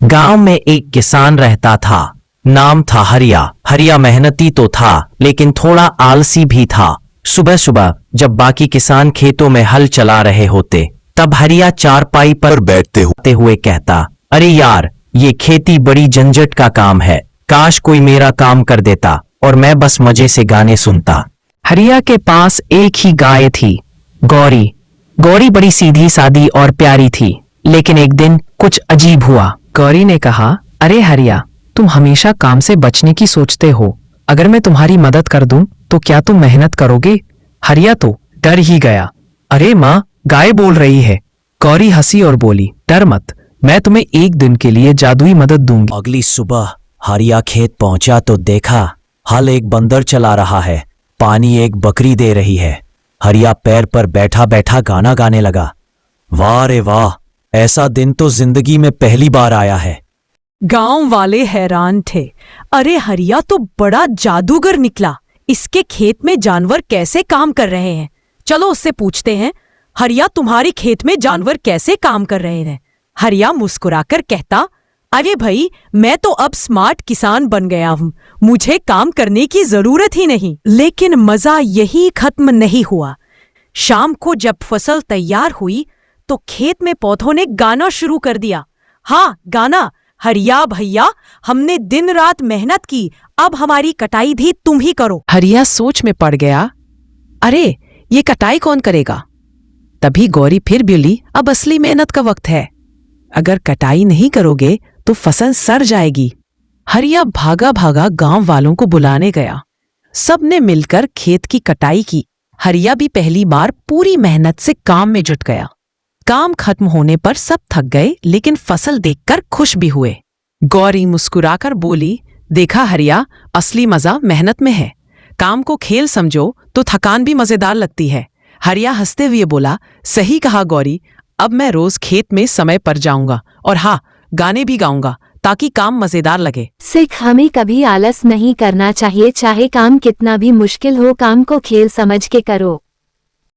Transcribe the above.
गांव में एक किसान रहता था। नाम था हरिया। हरिया मेहनती तो था लेकिन थोड़ा आलसी भी था। सुबह सुबह जब बाकी किसान खेतों में हल चला रहे होते तब हरिया चारपाई पर बैठते हुए कहता, अरे यार, ये खेती बड़ी झंझट का काम है। काश कोई मेरा काम कर देता और मैं बस मजे से गाने सुनता। हरिया के पास एक ही गाय थी, गौरी। गौरी बड़ी सीधी सादी और प्यारी थी, लेकिन एक दिन कुछ अजीब हुआ। गौरी ने कहा, अरे हरिया, तुम हमेशा काम से बचने की सोचते हो। अगर मैं तुम्हारी मदद कर दूं तो क्या तुम मेहनत करोगे? हरिया तो डर ही गया। अरे माँ, गाय बोल रही है। गौरी हंसी और बोली, डर मत, मैं तुम्हें एक दिन के लिए जादुई मदद दूंगी। अगली सुबह हरिया खेत पहुंचा तो देखा हल एक बंदर चला रहा है, पानी एक बकरी दे रही है। हरिया पैर पर बैठा बैठा गाना गाने लगा। वाह रे वाह, ऐसा दिन तो जिंदगी में पहली बार आया है। गांव वाले हैरान थे। अरे हरिया तो बड़ा जादूगर निकला। इसके खेत में जानवर कैसे काम कर रहे हैं? चलो उससे पूछते हैं। हरिया, तुम्हारे खेत में जानवर कैसे काम कर रहे हैं? हरिया मुस्कुराकर कहता, अरे भाई, मैं तो अब स्मार्ट किसान बन गया हूँ, मुझे काम करने की जरूरत ही नहीं। लेकिन मजा यही खत्म नहीं हुआ। शाम को जब फसल तैयार हुई तो खेत में पौधों ने गाना शुरू कर दिया। हाँ, गाना, हरिया भैया, हमने दिन रात मेहनत की, अब हमारी कटाई भी तुम ही करो। हरिया सोच में पड़ गया। अरे, ये कटाई कौन करेगा? तभी गौरी फिर बोली, अब असली मेहनत का वक्त है। अगर कटाई नहीं करोगे तो फसल सड़ जाएगी। हरिया भागा भागा गांव वालों को बुलाने गया। सबने मिलकर खेत की कटाई की। हरिया भी पहली बार पूरी मेहनत से काम में जुट गया। काम खत्म होने पर सब थक गए, लेकिन फसल देखकर खुश भी हुए। गौरी मुस्कुराकर बोली, देखा हरिया, असली मजा मेहनत में है। काम को खेल समझो तो थकान भी मजेदार लगती है। हरिया हंसते हुए बोला, सही कहा गौरी, अब मैं रोज खेत में समय पर जाऊंगा और हाँ, गाने भी गाऊंगा ताकि काम मजेदार लगे। सिख, हमें कभी आलस नहीं करना चाहिए। चाहे काम कितना भी मुश्किल हो, काम को खेल समझ के करो।